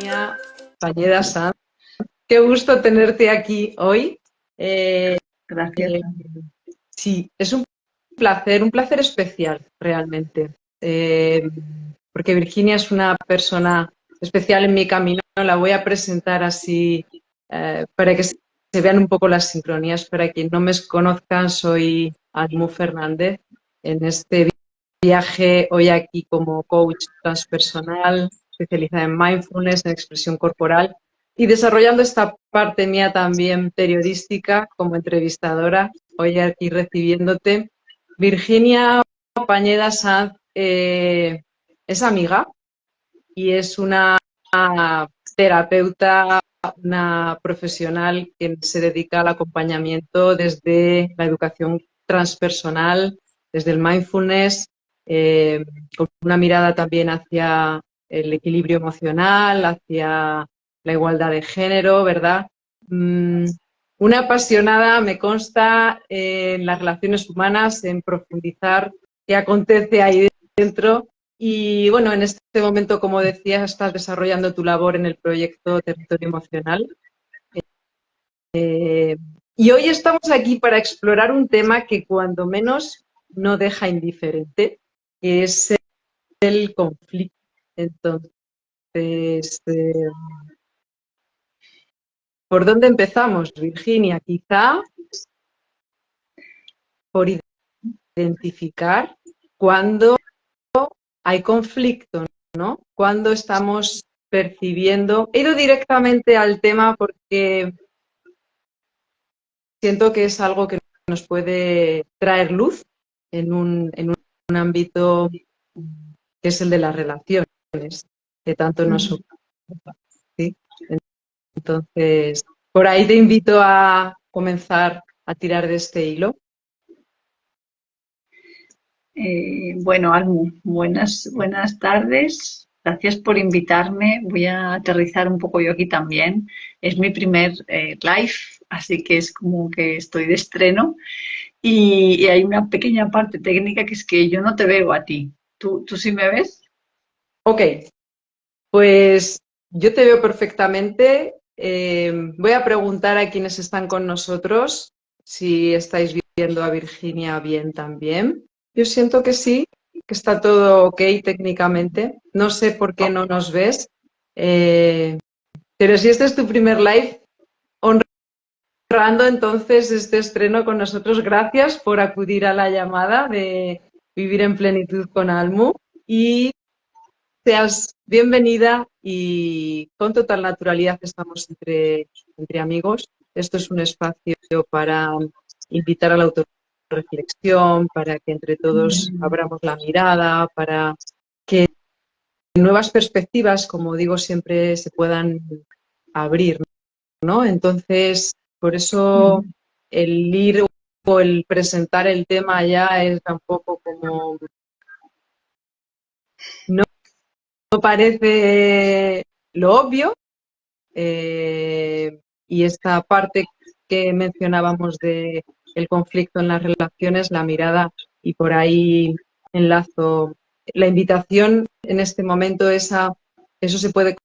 Virginia Pañeda Sanz. Qué gusto tenerte aquí hoy. Gracias. Eh, sí, es un placer especial realmente, porque Virginia es una persona especial en mi camino. La voy a presentar así para que se vean un poco las sincronías. Para quien no me conozcan, soy Almu Fernández. En este viaje hoy aquí como coach transpersonal, especializada en mindfulness, en expresión corporal y desarrollando esta parte mía también periodística como entrevistadora, hoy aquí recibiéndote. Virginia Pañeda Sanz es amiga y es una terapeuta, una profesional que se dedica al acompañamiento desde la educación transpersonal, desde el mindfulness, eh, con una mirada también hacia el equilibrio emocional, hacia la igualdad de género, ¿verdad? Mm, una apasionada, me consta, en las relaciones humanas, en profundizar qué acontece ahí dentro. Y bueno, en este momento, como decías, estás desarrollando tu labor en el proyecto Territorio Emocional. Y hoy estamos aquí para explorar un tema que cuando menos no deja indiferente, que es el conflicto. Entonces, ¿por dónde empezamos, Virginia? Quizá por identificar cuándo hay conflicto, ¿no? Cuando estamos percibiendo. He ido directamente al tema porque siento que es algo que nos puede traer luz en un ámbito que es el de las relaciones, que tanto nos ocupa, ¿sí? Entonces, por ahí te invito a comenzar a tirar de este hilo. Bueno, Almu, buenas tardes. Gracias por invitarme. Voy a aterrizar un poco yo aquí también. Es mi primer live, así que es como que estoy de estreno. Y hay una pequeña parte técnica que es que yo no te veo a ti. ¿Tú sí me ves? Ok, pues yo te veo perfectamente. Voy a preguntar a quienes están con nosotros si estáis viendo a Virginia bien también. Yo siento que sí, que está todo ok técnicamente. No sé por qué no nos ves, eh, pero si este es tu primer live, honrando entonces este estreno con nosotros, gracias por acudir a la llamada de Vivir en Plenitud con Almu. Y seas bienvenida y con total naturalidad estamos entre amigos. Esto es un espacio para invitar a la autorreflexión, para que entre todos abramos la mirada, para que nuevas perspectivas, como digo, siempre se puedan abrir, ¿no? Entonces, por eso el ir o el presentar el tema ya es un poco como no parece lo obvio, y esta parte que mencionábamos de el conflicto en las relaciones, la mirada, y por ahí enlazo la invitación en este momento, eso se puede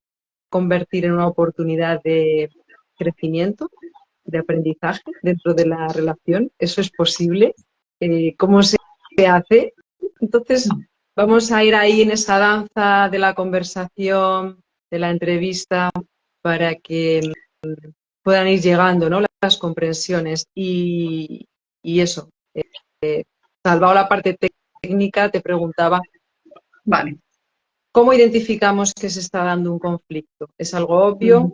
convertir en una oportunidad de crecimiento, de aprendizaje dentro de la relación. Eso es posible. ¿Cómo se hace? Entonces, vamos a ir ahí en esa danza de la conversación, de la entrevista, para que puedan ir llegando, ¿no?, las comprensiones. Y eso, salvado la parte técnica, te preguntaba, Vale. ¿cómo identificamos que se está dando un conflicto? ¿Es algo obvio?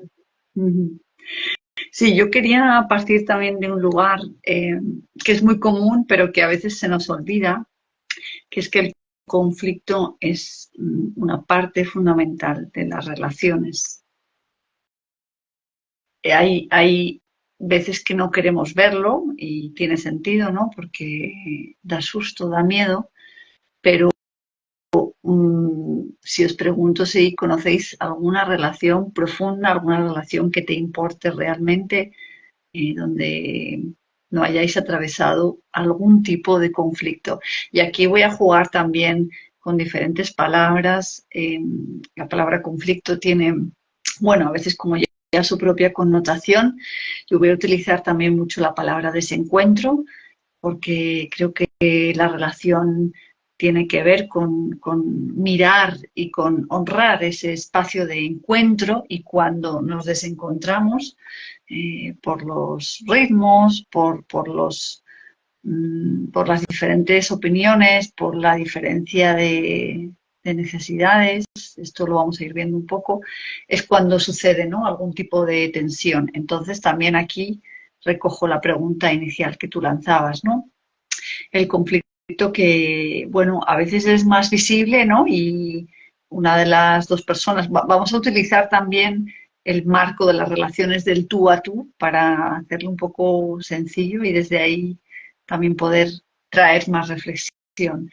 Sí, yo quería partir también de un lugar que es muy común, pero que a veces se nos olvida, que es que el conflicto es una parte fundamental de las relaciones. Hay veces que no queremos verlo y tiene sentido, ¿no? Porque da susto, da miedo, pero si os pregunto si conocéis alguna relación profunda, alguna relación que te importe realmente, donde no hayáis atravesado algún tipo de conflicto. Y aquí voy a jugar también con diferentes palabras. La palabra conflicto tiene bueno, a veces como ya su propia connotación. Yo voy a utilizar también mucho la palabra desencuentro, porque creo que la relación tiene que ver con mirar y con honrar ese espacio de encuentro, y cuando nos desencontramos por los ritmos, por las diferentes opiniones, por la diferencia de necesidades, esto lo vamos a ir viendo un poco, es cuando sucede, ¿no?, algún tipo de tensión. Entonces también aquí recojo la pregunta inicial que tú lanzabas, ¿no? El conflicto que, bueno, a veces es más visible, ¿no? Y una de las dos personas, vamos a utilizar también el marco de las relaciones del tú a tú para hacerlo un poco sencillo y desde ahí también poder traer más reflexión.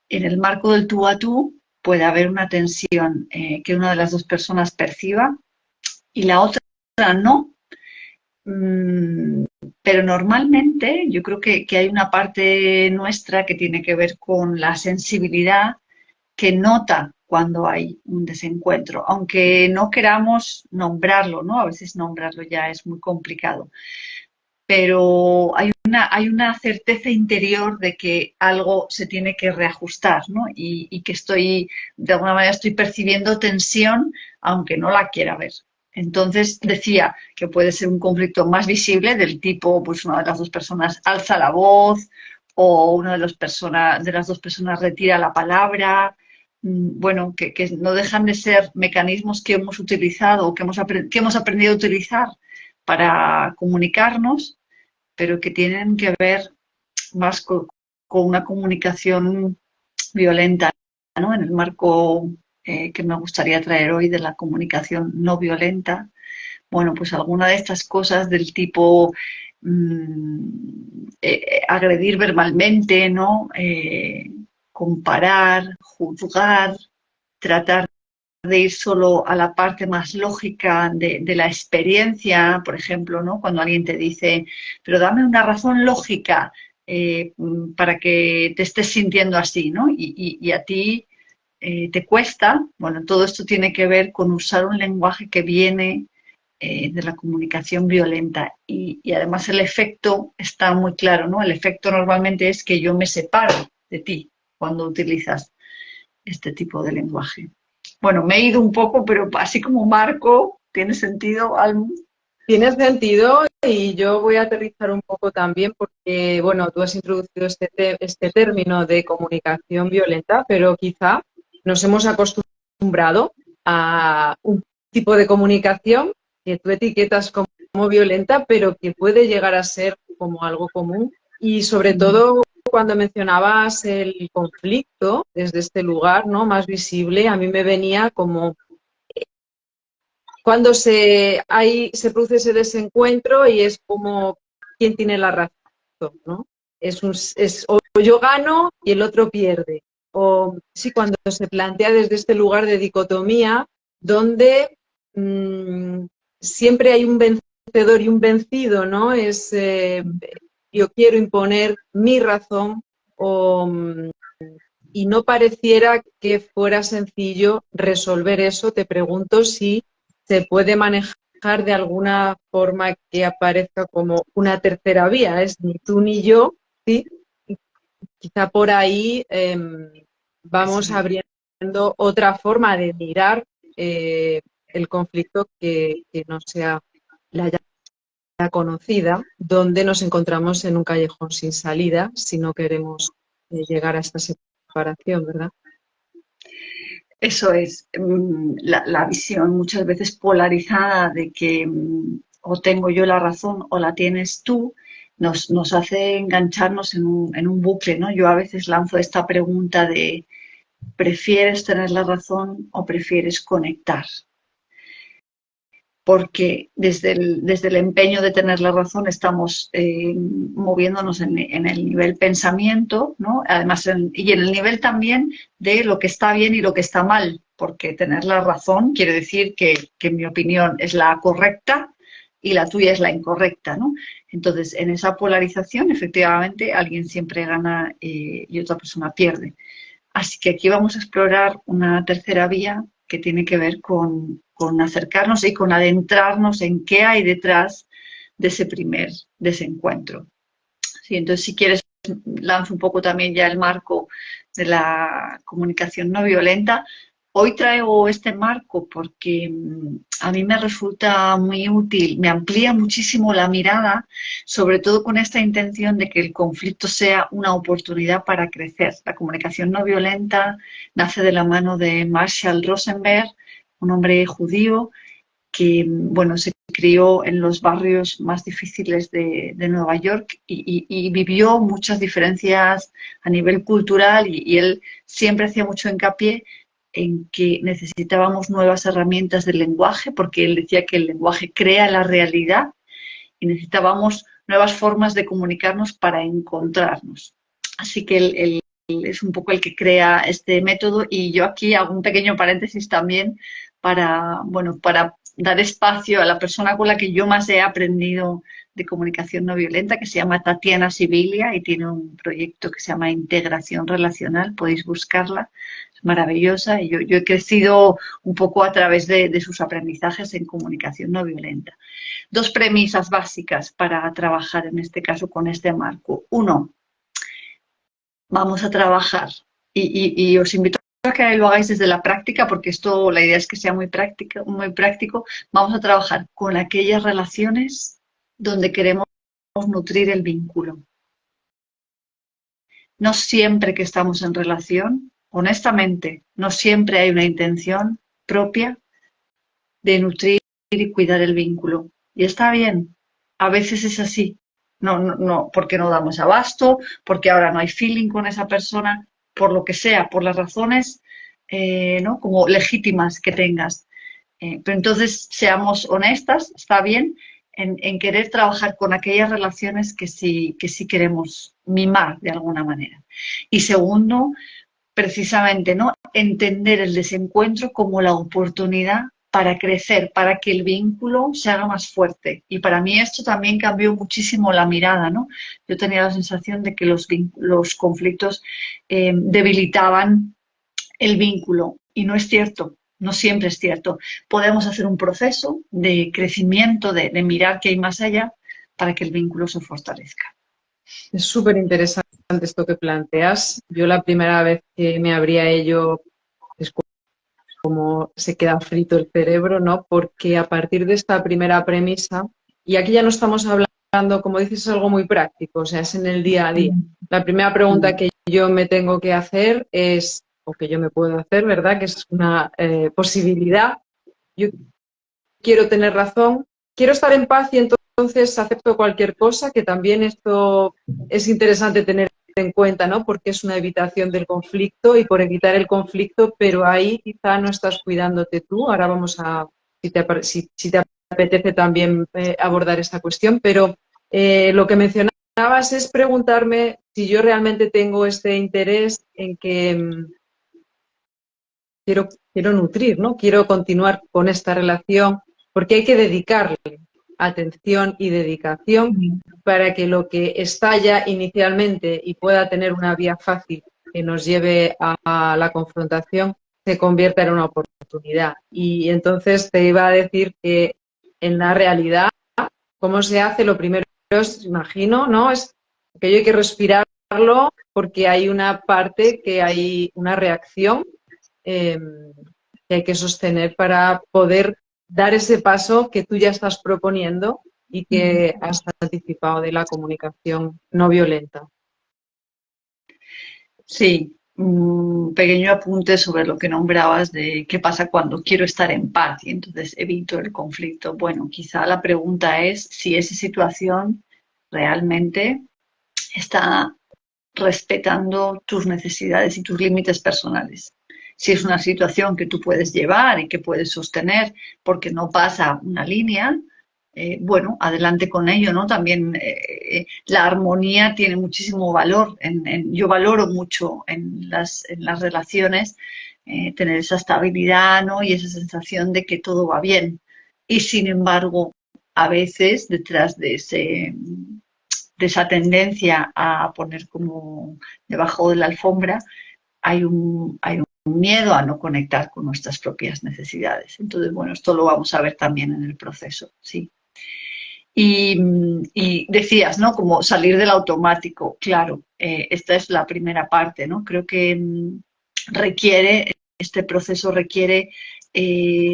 En el marco del tú a tú puede haber una tensión que una de las dos personas perciba y la otra no. Pero normalmente yo creo que hay una parte nuestra que tiene que ver con la sensibilidad, que nota cuando hay un desencuentro, aunque no queramos nombrarlo, ¿no? A veces nombrarlo ya es muy complicado, pero hay una certeza interior de que algo se tiene que reajustar, ¿no? Y que estoy, de alguna manera, estoy percibiendo tensión, aunque no la quiera ver. Entonces, decía que puede ser un conflicto más visible, del tipo, pues una de las dos personas alza la voz, o una de las dos personas retira la palabra. Bueno, que no dejan de ser mecanismos que hemos utilizado o que hemos aprendido a utilizar para comunicarnos, pero que tienen que ver más con una comunicación violenta, ¿no? En el marco que me gustaría traer hoy de la comunicación no violenta. Bueno, pues alguna de estas cosas del tipo agredir verbalmente, ¿no? Comparar, juzgar, tratar de ir solo a la parte más lógica de la experiencia, por ejemplo, ¿no? Cuando alguien te dice, pero dame una razón lógica para que te estés sintiendo así, ¿no? Y a ti te cuesta. Bueno, todo esto tiene que ver con usar un lenguaje que viene de la comunicación violenta, y además el efecto está muy claro, ¿no? El efecto normalmente es que yo me separo de ti cuando utilizas este tipo de lenguaje. Bueno, me he ido un poco, pero así como marco, ¿tiene sentido, Almu? Tiene sentido y yo voy a aterrizar un poco también porque, bueno, tú has introducido este término de comunicación violenta, pero quizá nos hemos acostumbrado a un tipo de comunicación que tú etiquetas como violenta, pero que puede llegar a ser como algo común. Y sobre todo cuando mencionabas el conflicto desde este lugar, ¿no?, más visible, a mí me venía como cuando se produce ese desencuentro y es como quién tiene la razón, ¿no? O yo gano y el otro pierde. O sí, cuando se plantea desde este lugar de dicotomía, donde siempre hay un vencedor y un vencido, ¿no? Yo quiero imponer mi razón y no pareciera que fuera sencillo resolver eso. Te pregunto si se puede manejar de alguna forma que aparezca como una tercera vía, es ni tú ni yo, ¿sí? Quizá por ahí vamos abriendo otra forma de mirar el conflicto que no sea la ya conocida, donde nos encontramos en un callejón sin salida si no queremos llegar a esta separación, ¿verdad? Eso es la visión muchas veces polarizada de que o tengo yo la razón o la tienes tú, nos hace engancharnos en un bucle, ¿no? Yo a veces lanzo esta pregunta de ¿prefieres tener la razón o prefieres conectar? Porque desde el empeño de tener la razón estamos moviéndonos en el nivel pensamiento, ¿no? Además, y en el nivel también de lo que está bien y lo que está mal, porque tener la razón quiere decir que mi opinión es la correcta y la tuya es la incorrecta, ¿no? Entonces, en esa polarización, efectivamente, alguien siempre gana y otra persona pierde. Así que aquí vamos a explorar una tercera vía que tiene que ver con con acercarnos y con adentrarnos en qué hay detrás de ese primer desencuentro. Sí, entonces, si quieres, lanzo un poco también ya el marco de la comunicación no violenta. Hoy traigo este marco porque a mí me resulta muy útil, me amplía muchísimo la mirada, sobre todo con esta intención de que el conflicto sea una oportunidad para crecer. La comunicación no violenta nace de la mano de Marshall Rosenberg, un hombre judío que, bueno, se crió en los barrios más difíciles de Nueva York y vivió muchas diferencias a nivel cultural y él siempre hacía mucho hincapié en que necesitábamos nuevas herramientas del lenguaje, porque él decía que el lenguaje crea la realidad y necesitábamos nuevas formas de comunicarnos para encontrarnos. Así que él es un poco el que crea este método y yo aquí hago un pequeño paréntesis también para, bueno, para dar espacio a la persona con la que yo más he aprendido de comunicación no violenta, que se llama Tatiana Sibilia y tiene un proyecto que se llama Integración Relacional, podéis buscarla, es maravillosa y yo he crecido un poco a través de sus aprendizajes en comunicación no violenta. Dos premisas básicas para trabajar en este caso con este marco. Uno, vamos a trabajar y os invito a que lo hagáis desde la práctica porque esto, la idea es que sea muy práctico. Vamos a trabajar con aquellas relaciones donde queremos nutrir el vínculo. No siempre que estamos en relación, honestamente, no siempre hay una intención propia de nutrir y cuidar el vínculo. Y está bien, a veces es así. No, porque no damos abasto, porque ahora no hay feeling con esa persona, por lo que sea, por las razones ¿no? como legítimas que tengas. Pero entonces seamos honestas, está bien, en querer trabajar con aquellas relaciones que sí queremos mimar de alguna manera. Y segundo, precisamente, ¿no? Entender el desencuentro como la oportunidad para crecer, para que el vínculo se haga más fuerte. Y para mí esto también cambió muchísimo la mirada, ¿no? Yo tenía la sensación de que los conflictos debilitaban el vínculo y no es cierto, no siempre es cierto. Podemos hacer un proceso de crecimiento, de mirar qué hay más allá para que el vínculo se fortalezca. Es súper interesante esto que planteas. Yo la primera vez que me abrí a ello es como se queda frito el cerebro, ¿no? Porque a partir de esta primera premisa, y aquí ya no estamos hablando, como dices, es algo muy práctico, o sea, es en el día a día. La primera pregunta que yo me tengo que hacer es, o que yo me puedo hacer, ¿verdad? Que es una posibilidad. Yo quiero tener razón, quiero estar en paz y entonces acepto cualquier cosa, que también esto es interesante tener en cuenta, ¿no? Porque es una evitación del conflicto y por evitar el conflicto, pero ahí quizá no estás cuidándote tú. Ahora vamos a, si te apetece también abordar esta cuestión, pero lo que mencionabas es preguntarme si yo realmente tengo este interés en que quiero nutrir, ¿no? Quiero continuar con esta relación, porque hay que dedicarle atención y dedicación para que lo que estalla inicialmente y pueda tener una vía fácil que nos lleve a la confrontación se convierta en una oportunidad. Y entonces te iba a decir que en la realidad, ¿cómo se hace? Lo primero es, imagino, ¿no? Es que hay que respirarlo porque hay una parte que hay una reacción eh, que hay que sostener para poder dar ese paso que tú ya estás proponiendo y que has anticipado de la comunicación no violenta. Sí, un pequeño apunte sobre lo que nombrabas de qué pasa cuando quiero estar en paz y entonces evito el conflicto. Bueno, quizá la pregunta es si esa situación realmente está respetando tus necesidades y tus límites personales. Si es una situación que tú puedes llevar y que puedes sostener porque no pasa una línea, bueno, adelante con ello, ¿no? También la armonía tiene muchísimo valor. Yo valoro mucho en las relaciones tener esa estabilidad, ¿no? Y esa sensación de que todo va bien. Y sin embargo, a veces detrás de esa tendencia a poner como debajo de la alfombra hay un miedo a no conectar con nuestras propias necesidades. Entonces, bueno, esto lo vamos a ver también en el proceso, sí. Y decías, ¿no? Como salir del automático. Claro, esta es la primera parte, ¿no? Creo que este proceso requiere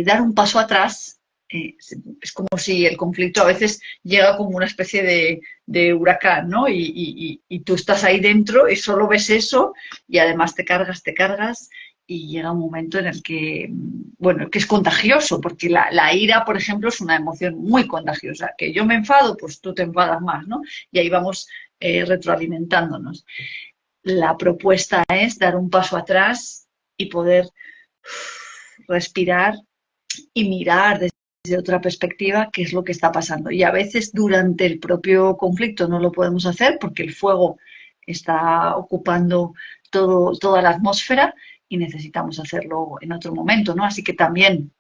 dar un paso atrás. Es como si el conflicto a veces llega como una especie de huracán, ¿no? Y tú estás ahí dentro y solo ves eso y además te cargas y llega un momento en el que, bueno, que es contagioso, porque la ira, por ejemplo, es una emoción muy contagiosa. Que yo me enfado, pues tú te enfadas más, ¿no? Y ahí vamos retroalimentándonos. La propuesta es dar un paso atrás y poder respirar y mirar desde otra perspectiva qué es lo que está pasando. Y a veces durante el propio conflicto no lo podemos hacer porque el fuego está ocupando toda la atmósfera y necesitamos hacerlo en otro momento, ¿no? Así que también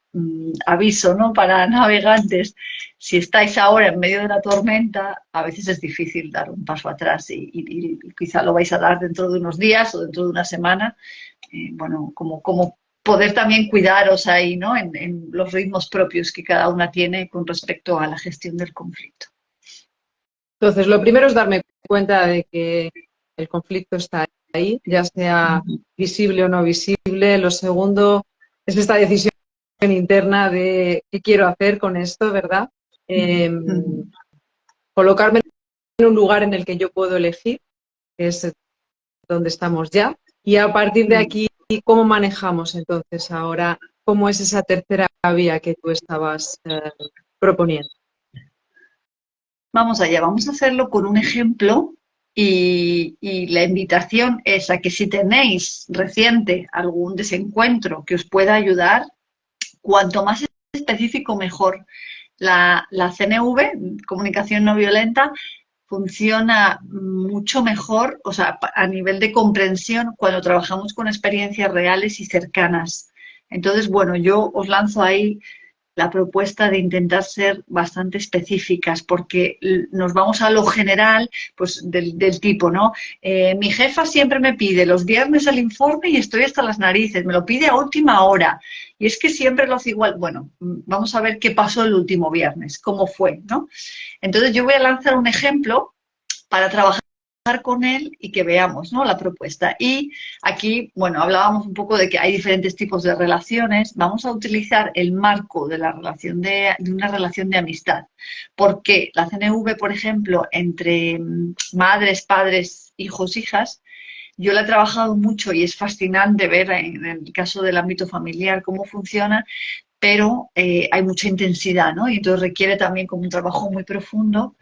aviso, ¿no? Para navegantes, si estáis ahora en medio de la tormenta, a veces es difícil dar un paso atrás y quizá lo vais a dar dentro de unos días o dentro de una semana. Bueno, como poder también cuidaros ahí, ¿no? En los ritmos propios que cada una tiene con respecto a la gestión del conflicto. Entonces, lo primero es darme cuenta de que el conflicto está ahí, ya sea visible o no visible. Lo segundo es esta decisión interna de qué quiero hacer con esto, ¿verdad? Colocarme en un lugar en el que yo puedo elegir, que es donde estamos ya, y a partir de aquí, ¿cómo manejamos entonces ahora? ¿Cómo es esa tercera vía que tú estabas proponiendo? Vamos allá, vamos a hacerlo con un ejemplo y la invitación es a que si tenéis reciente algún desencuentro que os pueda ayudar, cuanto más específico mejor. La CNV, comunicación no violenta, funciona mucho mejor, o sea, a nivel de comprensión, cuando trabajamos con experiencias reales y cercanas. Entonces, bueno, yo os lanzo ahí la propuesta de intentar ser bastante específicas, porque nos vamos a lo general, pues del tipo, ¿no? Mi jefa siempre me pide los viernes el informe y estoy hasta las narices, me lo pide a última hora, y es que siempre lo hace igual. Bueno, vamos a ver qué pasó el último viernes, cómo fue, ¿no? Entonces yo voy a lanzar un ejemplo para trabajar con él y que veamos, ¿no? La propuesta. Y aquí, bueno, hablábamos un poco de que hay diferentes tipos de relaciones. Vamos a utilizar el marco de la relación de una relación de amistad. Porque la CNV, por ejemplo, entre madres, padres, hijos, hijas, yo la he trabajado mucho y es fascinante ver en el caso del ámbito familiar cómo funciona, pero hay mucha intensidad, ¿no? Y entonces requiere también como un trabajo muy profundo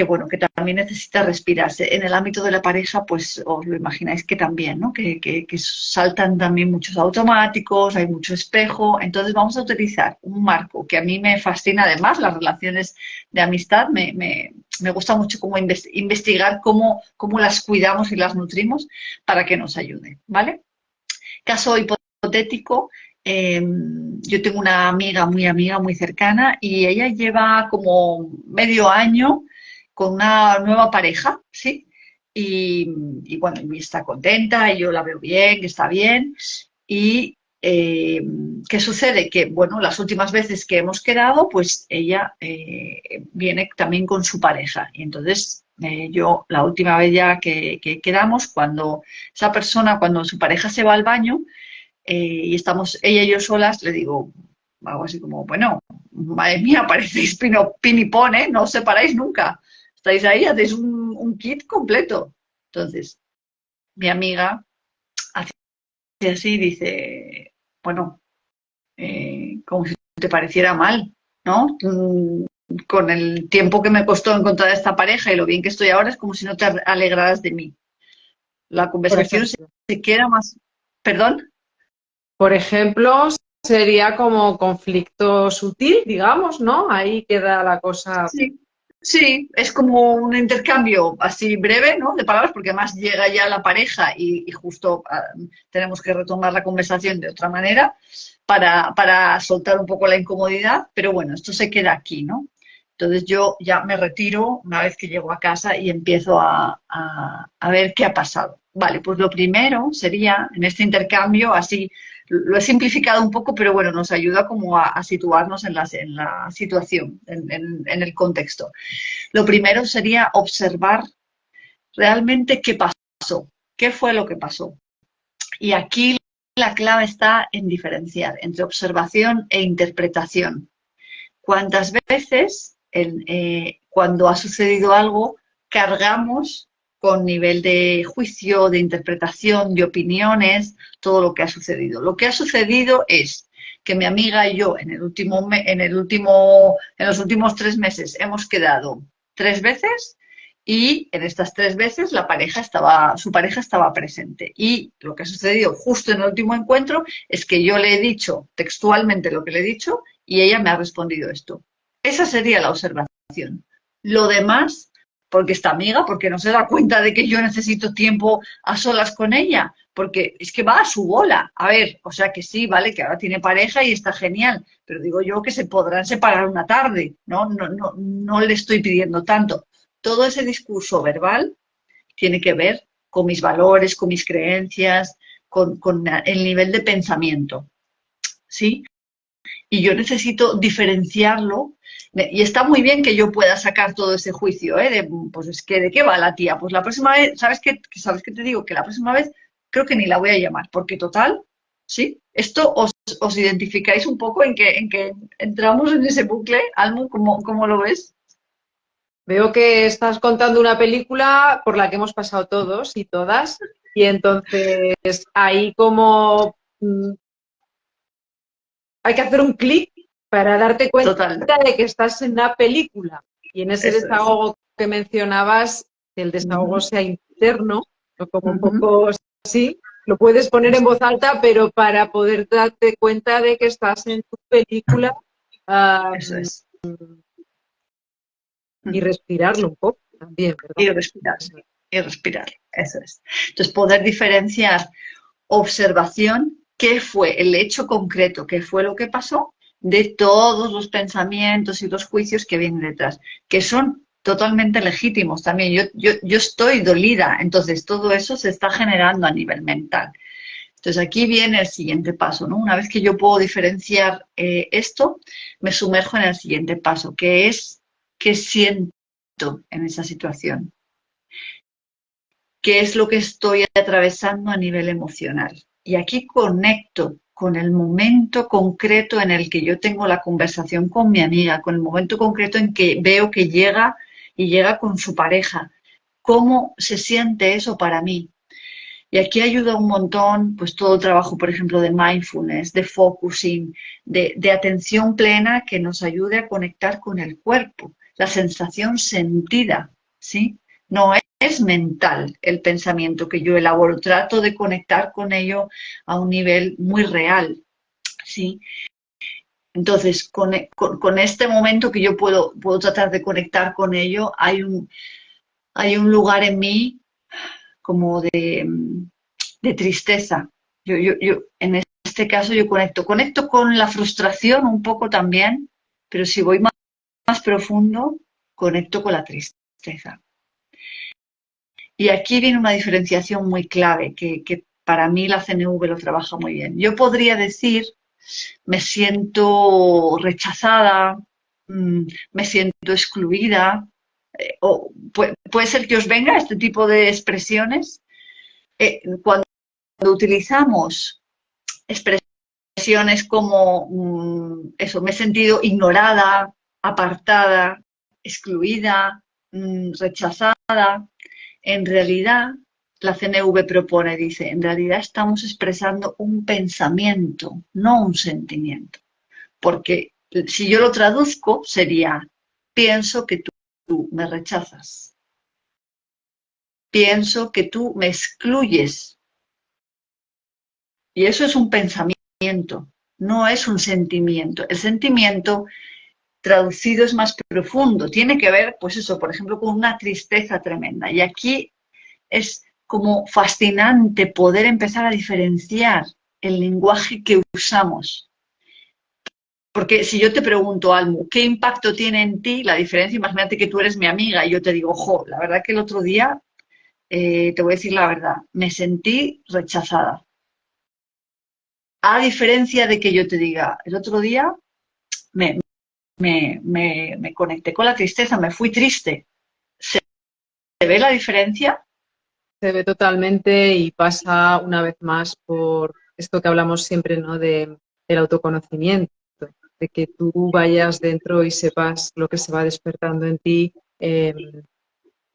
bueno, que también necesita respirarse. En el ámbito de la pareja, pues os lo imagináis que también, ¿no? Que saltan también muchos automáticos, hay mucho espejo. Entonces vamos a utilizar un marco que a mí me fascina, además, las relaciones de amistad. Me gusta mucho como investigar cómo las cuidamos y las nutrimos para que nos ayude, ¿vale? Caso hipotético. Yo tengo una amiga, muy cercana, y ella lleva como medio año con una nueva pareja, ¿sí? Y bueno, y está contenta, y yo la veo bien, que está bien. Y ¿qué sucede? Que, bueno, las últimas veces que hemos quedado, pues ella viene también con su pareja. Y entonces yo, la última vez ya que quedamos, cuando esa persona, cuando su pareja se va al baño, y estamos ella y yo solas, le digo algo así como, bueno, madre mía, parecéis pin y pon, ¿eh? No os separáis nunca. Estáis ahí, hacéis un kit completo. Entonces, mi amiga hace así y dice, bueno, como si te pareciera mal, ¿no? Con el tiempo que me costó encontrar esta pareja y lo bien que estoy ahora, es como si no te alegraras de mí. La conversación se queda más... ¿Perdón? Por ejemplo, sería como conflicto sutil, digamos, ¿no? Ahí queda la cosa. Sí, sí, es como un intercambio así breve, ¿no? De palabras, porque además llega ya la pareja y justo tenemos que retomar la conversación de otra manera para soltar un poco la incomodidad, pero bueno, esto se queda aquí, ¿no? Entonces yo ya me retiro una vez que llego a casa y empiezo a ver qué ha pasado. Vale, pues lo primero sería, en este intercambio, así, lo he simplificado un poco, pero bueno, nos ayuda como a situarnos en la situación, en el contexto. Lo primero sería observar realmente qué pasó, qué fue lo que pasó. Y aquí la clave está en diferenciar entre observación e interpretación. ¿Cuántas veces cuando ha sucedido algo cargamos con nivel de juicio, de interpretación, de opiniones, todo lo que ha sucedido? Lo que ha sucedido es que mi amiga y yo en los últimos 3 meses hemos quedado 3 veces y en estas 3 veces su pareja estaba presente. Y lo que ha sucedido justo en el último encuentro es que yo le he dicho textualmente lo que le he dicho y ella me ha respondido esto. Esa sería la observación. Lo demás, porque esta amiga, porque no se da cuenta de que yo necesito tiempo a solas con ella, porque es que va a su bola. A ver, o sea que sí, vale, que ahora tiene pareja y está genial, pero digo yo que se podrán separar una tarde, ¿no? No le estoy pidiendo tanto. Todo ese discurso verbal tiene que ver con mis valores, con mis creencias, con el nivel de pensamiento, ¿sí? Y yo necesito diferenciarlo. Y está muy bien que yo pueda sacar todo ese juicio, ¿eh? Pues es que, ¿de qué va la tía? Pues la próxima vez, ¿sabes qué te digo? Que la próxima vez creo que ni la voy a llamar, porque total, ¿sí? Esto os identificáis un poco en que entramos en ese bucle, Almu, ¿cómo lo ves? Veo que estás contando una película por la que hemos pasado todos y todas, y entonces ahí como hay que hacer un clic para darte cuenta Total, de que estás en una película. Y en ese eso es. desahogo que mencionabas, que el desahogo Ujú, sea interno, o como un ujú, poco así, lo puedes poner en eso, voz alta, pero para poder darte cuenta de que estás en tu película eso um, es. y Ujú. respirarlo un poco también, ¿verdad? Y respirar, y respirar, eso es. Entonces, poder diferenciar observación, qué fue el hecho concreto, qué fue lo que pasó, de todos los pensamientos y los juicios que vienen detrás, que son totalmente legítimos también. Yo estoy dolida, entonces todo eso se está generando a nivel mental. Entonces aquí viene el siguiente paso, ¿no? Una vez que yo puedo diferenciar esto, me sumerjo en el siguiente paso, que es qué siento en esa situación, qué es lo que estoy atravesando a nivel emocional. Y aquí conecto con el momento concreto en el que yo tengo la conversación con mi amiga, con el momento concreto en que veo que llega y llega con su pareja. ¿Cómo se siente eso para mí? Y aquí ayuda un montón, pues todo el trabajo, por ejemplo, de mindfulness, de focusing, de atención plena que nos ayude a conectar con el cuerpo, la sensación sentida, ¿sí? No es mental el pensamiento que yo elaboro, trato de conectar con ello a un nivel muy real, ¿sí? Entonces, con este momento que yo puedo tratar de conectar con ello, hay un lugar en mí como de tristeza. En este caso yo conecto con la frustración un poco también, pero si voy más profundo, conecto con la tristeza. Y aquí viene una diferenciación muy clave que para mí la CNV lo trabaja muy bien. Yo podría decir, me siento rechazada, me siento excluida, puede ser que os venga este tipo de expresiones. Cuando utilizamos expresiones como eso, me he sentido ignorada, apartada, excluida, rechazada. En realidad, la CNV propone, dice, en realidad estamos expresando un pensamiento, no un sentimiento. Porque si yo lo traduzco, sería, pienso que tú me rechazas, pienso que tú me excluyes. Y eso es un pensamiento, no es un sentimiento. El sentimiento traducido es más profundo, tiene que ver, pues eso, por ejemplo, con una tristeza tremenda. Y aquí es como fascinante poder empezar a diferenciar el lenguaje que usamos. Porque si yo te pregunto, Almu, ¿qué impacto tiene en ti la diferencia? Imagínate que tú eres mi amiga y yo te digo, jo, la verdad que el otro día te voy a decir la verdad, me sentí rechazada. A diferencia de que yo te diga, el otro día me, me conecté con la tristeza, me fui triste. ¿Se ve la diferencia? Se ve totalmente y pasa una vez más por esto que hablamos siempre, ¿no? Del autoconocimiento, de que tú vayas dentro y sepas lo que se va despertando en ti.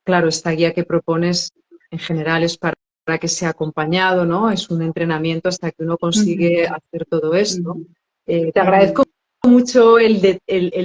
Claro, esta guía que propones en general es para que sea acompañado, ¿no? Es un entrenamiento hasta que uno consigue Ujú, hacer todo esto. ujú, Te ujú, agradezco mucho el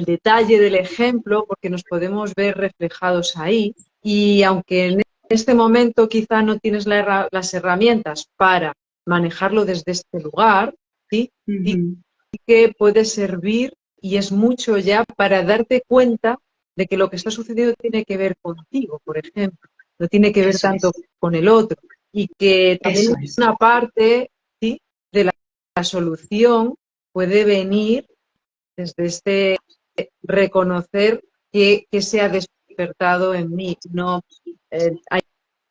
detalle del ejemplo porque nos podemos ver reflejados ahí y aunque en este momento quizá no tienes las herramientas para manejarlo desde este lugar, ¿sí? Sí ujú. que puede servir y es mucho ya para darte cuenta de que lo que está sucediendo tiene que ver contigo, por ejemplo, no tiene que ver Eso tanto es, con el otro y que también eso es. una parte, ¿sí? de la solución puede venir desde este reconocer que se ha despertado en mí. No,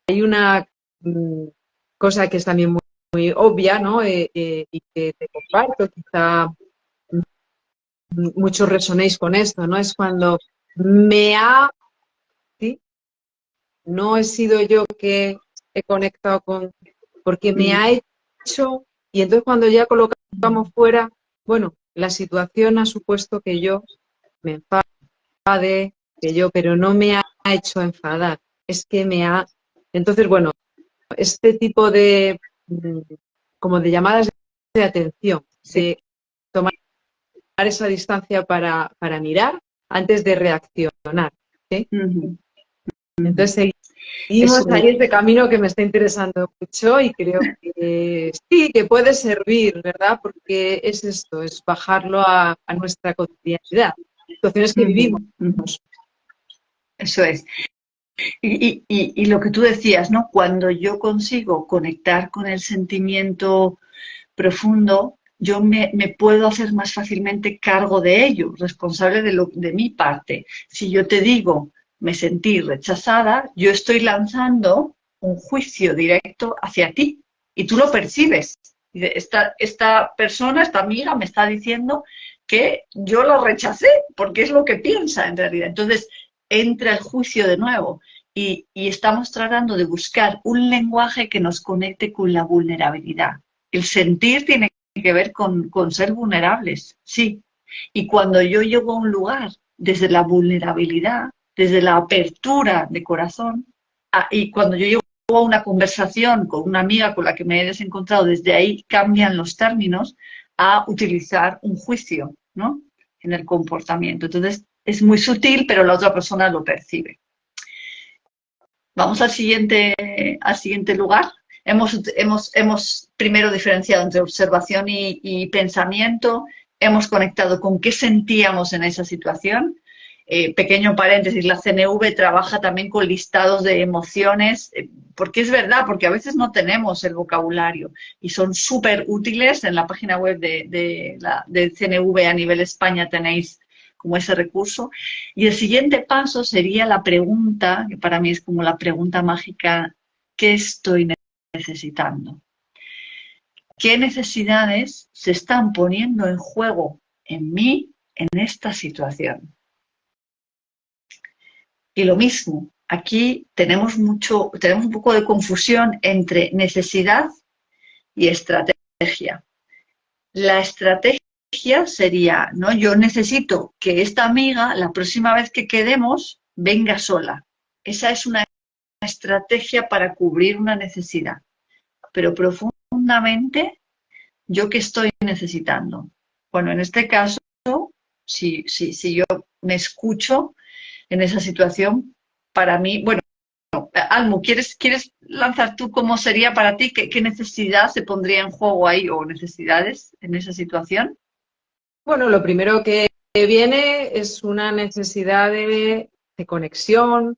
hay una cosa que es también muy obvia, ¿no? Y que te comparto, quizá muchos resonéis con esto, ¿no? Es cuando me ha, ¿sí? No he sido yo que he conectado con, porque me Mm, ha hecho, y entonces cuando ya colocamos fuera, bueno, la situación ha supuesto que yo me enfade, que yo, pero no me ha hecho enfadar, es que me ha, entonces, bueno, este tipo de, como de llamadas de atención, sí. de tomar esa distancia para mirar antes de reaccionar, ¿sí? Ujú, ujú. Entonces seguimos Eso ahí es. este camino que me está interesando mucho y creo que sí, que puede servir, ¿verdad? Porque es esto, es bajarlo a nuestra cotidianidad, situaciones que Ujú, vivimos. ujú. Eso es. Y lo que tú decías, ¿no? Cuando yo consigo conectar con el sentimiento profundo, yo me puedo hacer más fácilmente cargo de ello, responsable de mi parte. Si yo te digo, me sentí rechazada, yo estoy lanzando un juicio directo hacia ti y tú lo percibes. Esta persona, esta amiga me está diciendo que yo lo rechacé porque es lo que piensa en realidad. Entonces entra el juicio de nuevo y estamos tratando de buscar un lenguaje que nos conecte con la vulnerabilidad. El sentir tiene que ver con ser vulnerables, sí. Y cuando yo llego a un lugar desde la vulnerabilidad, desde la apertura de corazón, y cuando yo llego a una conversación con una amiga con la que me he desencontrado, desde ahí cambian los términos a utilizar un juicio, ¿no? En el comportamiento. Entonces, es muy sutil, pero la otra persona lo percibe. Vamos al siguiente lugar. Hemos primero diferenciado entre observación y pensamiento, hemos conectado con qué sentíamos en esa situación. Pequeño paréntesis, la CNV trabaja también con listados de emociones, porque es verdad, porque a veces no tenemos el vocabulario y son súper útiles. En la página web de CNV a nivel España tenéis como ese recurso. Y el siguiente paso sería la pregunta, que para mí es como la pregunta mágica, ¿qué estoy necesitando? ¿Qué necesidades se están poniendo en juego en mí en esta situación? Y lo mismo, aquí tenemos un poco de confusión entre necesidad y estrategia. La estrategia sería, ¿no? Yo necesito que esta amiga, la próxima vez que quedemos, venga sola. Esa es una estrategia para cubrir una necesidad. Pero profundamente, ¿yo qué estoy necesitando? Bueno, en este caso, si yo me escucho en esa situación, para mí, bueno, Almu, ¿quieres lanzar tú cómo sería para ti? ¿Qué necesidad se pondría en juego ahí o necesidades en esa situación? Bueno, lo primero que viene es una necesidad de conexión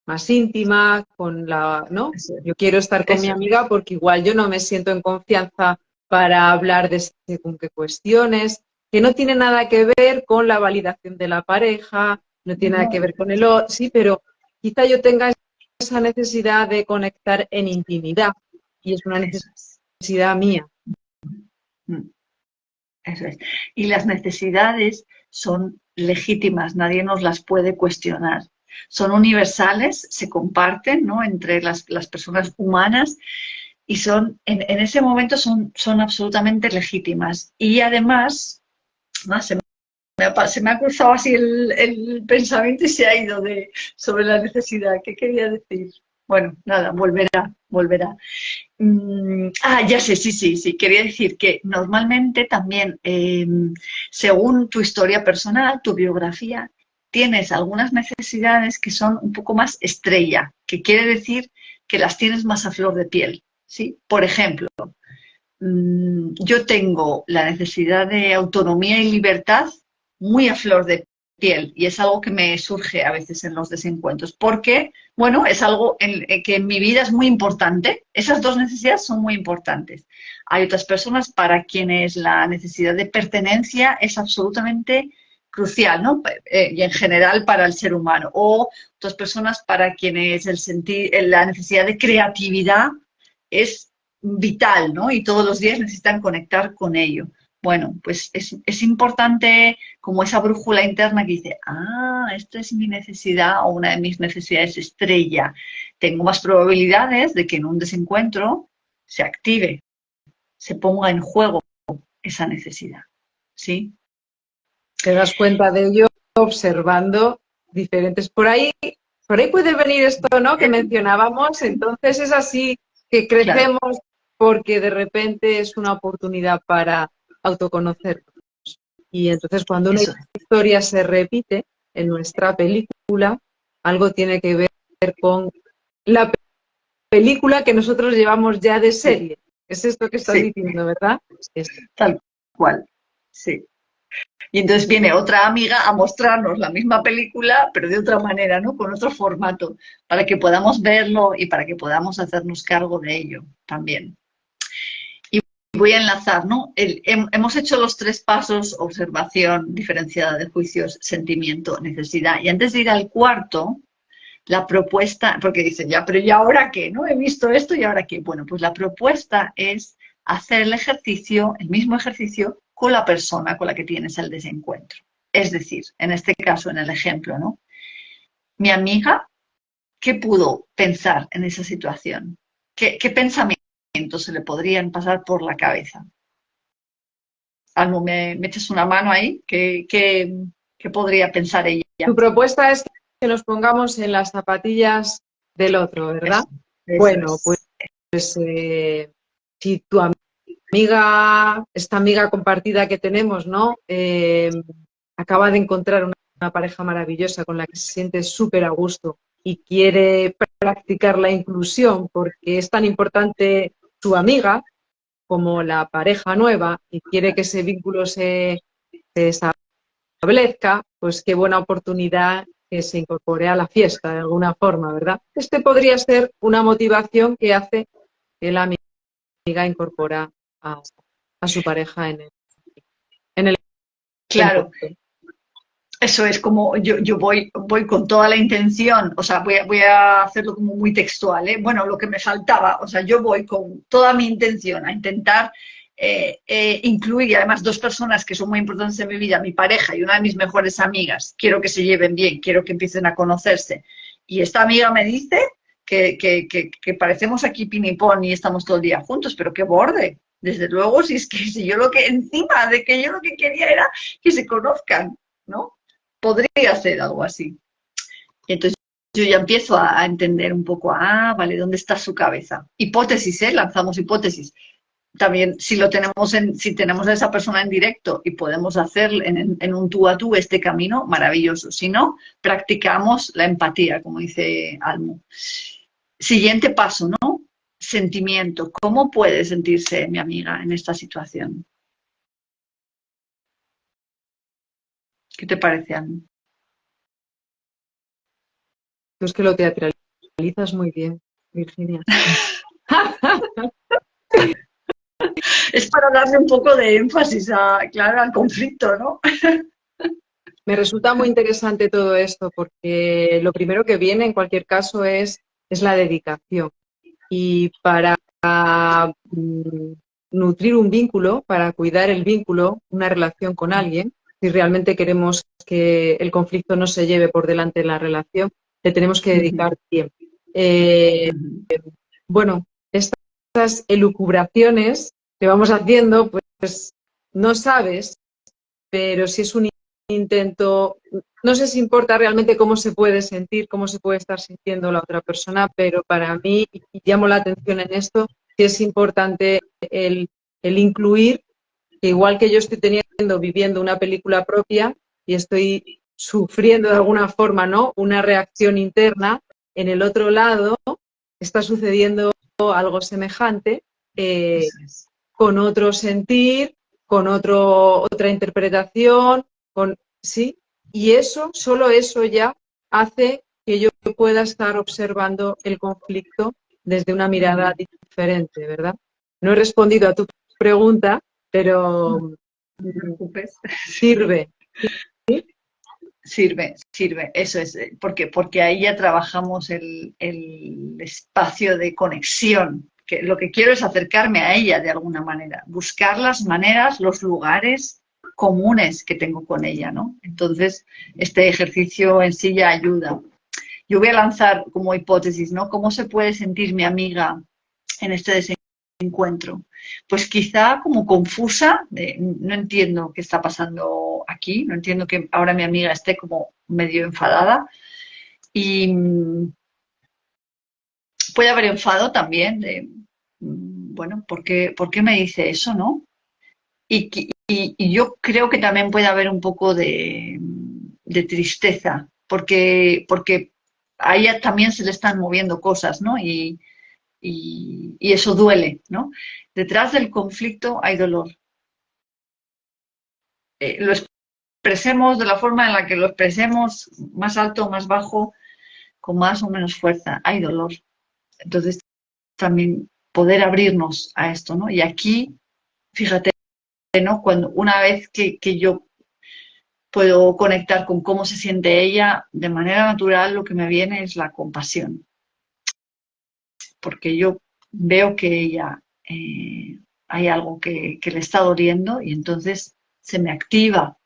más íntima con la, ¿no? Eso es. Yo quiero estar con mi Eso amiga porque igual yo no me siento en confianza para hablar de según qué cuestiones, que no tiene nada que ver con la validación de la pareja, no tiene nada que no, ver con el otro, sí, pero quizá yo tenga esa necesidad de conectar en intimidad y es una Eso es. necesidad mía. Mm, Eso es. Y las necesidades son legítimas, nadie nos las puede cuestionar. Son universales, se comparten, ¿no?, entre las personas humanas y en ese momento son absolutamente legítimas. Y además, se me ha cruzado así el pensamiento y se ha ido sobre la necesidad. ¿Qué quería decir? Bueno, nada, volverá. Ya sé, sí. Quería decir que normalmente también, según tu historia personal, tu biografía, tienes algunas necesidades que son un poco más estrella, que quiere decir que las tienes más a flor de piel, ¿sí? Por ejemplo, yo tengo la necesidad de autonomía y libertad muy a flor de piel y es algo que me surge a veces en los desencuentros porque, bueno, es algo que en mi vida es muy importante. Esas dos necesidades son muy importantes. Hay otras personas para quienes la necesidad de pertenencia es absolutamente crucial, ¿no? Y en general para el ser humano. O otras personas para quienes la necesidad de creatividad es vital, ¿no? Y todos los días necesitan conectar con ello. Bueno, pues es importante como esa brújula interna que dice, esta es mi necesidad o una de mis necesidades estrella. Tengo más probabilidades de que en un desencuentro se active, se ponga en juego esa necesidad, ¿sí? Te das cuenta de ello observando diferentes. Por ahí puede venir esto, ¿no?, que mencionábamos. Entonces es así que Claro, crecemos porque de repente es una oportunidad para autoconocernos. Y entonces cuando una eso es. historia se repite en nuestra película, algo tiene que ver con la película que nosotros llevamos ya de Sí, serie. Es esto que estás sí, diciendo, ¿verdad? Es- tal cual, sí. Y entonces viene otra amiga a mostrarnos la misma película, pero de otra manera, ¿no? Con otro formato, para que podamos verlo y para que podamos hacernos cargo de ello también. Y voy a enlazar, ¿no? Hemos hecho los tres pasos: observación diferenciada de juicios, sentimiento, necesidad. Y antes de ir al cuarto, la propuesta, porque dicen, ya, pero ¿y ahora qué? ¿No? He visto esto y ahora qué. Bueno, pues la propuesta es hacer el mismo ejercicio con la persona con la que tienes el desencuentro. Es decir, en este caso, en el ejemplo, ¿no? Mi amiga, ¿qué pudo pensar en esa situación? ¿Qué pensamientos se le podrían pasar por la cabeza? Almo, ¿me echas una mano ahí? ¿Qué podría pensar ella? Tu propuesta es que nos pongamos en las zapatillas del otro, ¿verdad? Eso Bueno, es. pues si tu amiga, esta amiga compartida que tenemos, ¿no? Acaba de encontrar una pareja maravillosa con la que se siente súper a gusto y quiere practicar la inclusión porque es tan importante su amiga como la pareja nueva y quiere que ese vínculo se establezca, pues qué buena oportunidad que se incorpore a la fiesta de alguna forma, ¿verdad? Este podría ser una motivación que hace que la amiga incorpora a su pareja en el Claro, encuentro. eso es como yo voy con toda la intención, o sea, voy a hacerlo como muy textual, ¿eh? Bueno, lo que me faltaba, o sea, yo voy con toda mi intención a intentar incluir, y además dos personas que son muy importantes en mi vida, mi pareja y una de mis mejores amigas, quiero que se lleven bien, quiero que empiecen a conocerse. Y esta amiga me dice que parecemos aquí pinipón y estamos todo el día juntos, pero qué borde. Desde luego, si es que si yo lo que, encima de que yo lo que quería era que se conozcan, ¿no? Podría ser algo así. Y entonces yo ya empiezo a entender un poco, vale, ¿dónde está su cabeza? Hipótesis, ¿eh? Lanzamos hipótesis. También si tenemos a esa persona en directo y podemos hacer en un tú a tú este camino, maravilloso. Si no, practicamos la empatía, como dice Almo. Siguiente paso, ¿no? Sentimiento. ¿Cómo puede sentirse mi amiga en esta situación? ¿Qué te parece, Almo? Tú es que lo teatralizas muy bien, Virginia. Es para darle un poco de énfasis claro, al conflicto, ¿no? Me resulta muy interesante todo esto porque lo primero que viene en cualquier caso es es la dedicación. Y para mm, nutrir un vínculo, para cuidar el vínculo, una relación con alguien, si realmente queremos que el conflicto no se lleve por delante de la relación, le tenemos que dedicar tiempo. Eh, bueno, estas elucubraciones que vamos haciendo, pues no sabes, pero si es un intento, no sé si importa realmente cómo se puede sentir, cómo se puede estar sintiendo la otra persona, pero para mí, y llamo la atención en esto, sí es importante el incluir que igual que yo estoy viviendo una película propia y estoy sufriendo de alguna forma, ¿no?, una reacción interna, en el otro lado está sucediendo algo semejante, eh, Eso es. con otro sentir, con otra interpretación, sí, y eso, solo eso ya hace que yo pueda estar observando el conflicto desde una mirada diferente, ¿verdad? No he respondido a tu pregunta, No pero te preocupes. sirve. Sirve, eso es, porque ahí ya trabajamos el espacio de conexión, que lo que quiero es acercarme a ella de alguna manera, buscar las maneras, los lugares comunes que tengo con ella, ¿no? Entonces, este ejercicio en sí ya ayuda. Yo voy a lanzar como hipótesis, ¿no? ¿Cómo se puede sentir mi amiga en este desencuentro? Pues quizá como confusa, no entiendo qué está pasando aquí, no entiendo que ahora mi amiga esté como medio enfadada y puede haber enfado también de, bueno, por qué me dice eso, no? Y yo creo que también puede haber un poco de tristeza, porque a ella también se le están moviendo cosas, ¿no? Y eso duele, ¿no? Detrás del conflicto hay dolor. Lo expresemos de la forma en la que lo expresemos, más alto o más bajo, con más o menos fuerza, hay dolor. Entonces, también poder abrirnos a esto, ¿no? Y aquí, fíjate, ¿no? Cuando una vez que yo puedo conectar con cómo se siente ella, de manera natural lo que me viene es la compasión, porque yo veo que ella hay algo que le está doliendo y entonces se me activa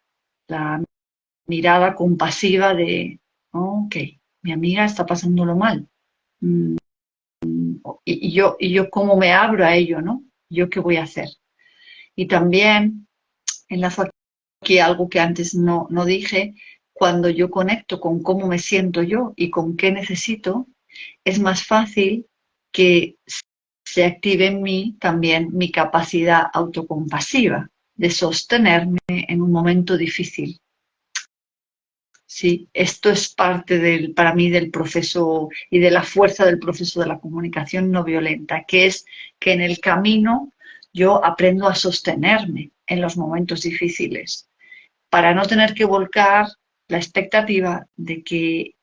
la mirada compasiva de, oh, ok, mi amiga está pasándolo mal. Mm, y yo cómo me abro a ello, ¿no? ¿Yo qué voy a hacer? Y también enlazo aquí algo que antes no dije, cuando yo conecto con cómo me siento yo y con qué necesito, es más fácil que se active en mí también mi capacidad autocompasiva de sostenerme en un momento difícil. Sí, esto es parte para mí del proceso y de la fuerza del proceso de la comunicación no violenta, que es que en el camino yo aprendo a sostenerme en los momentos difíciles para no tener que volcar la expectativa de que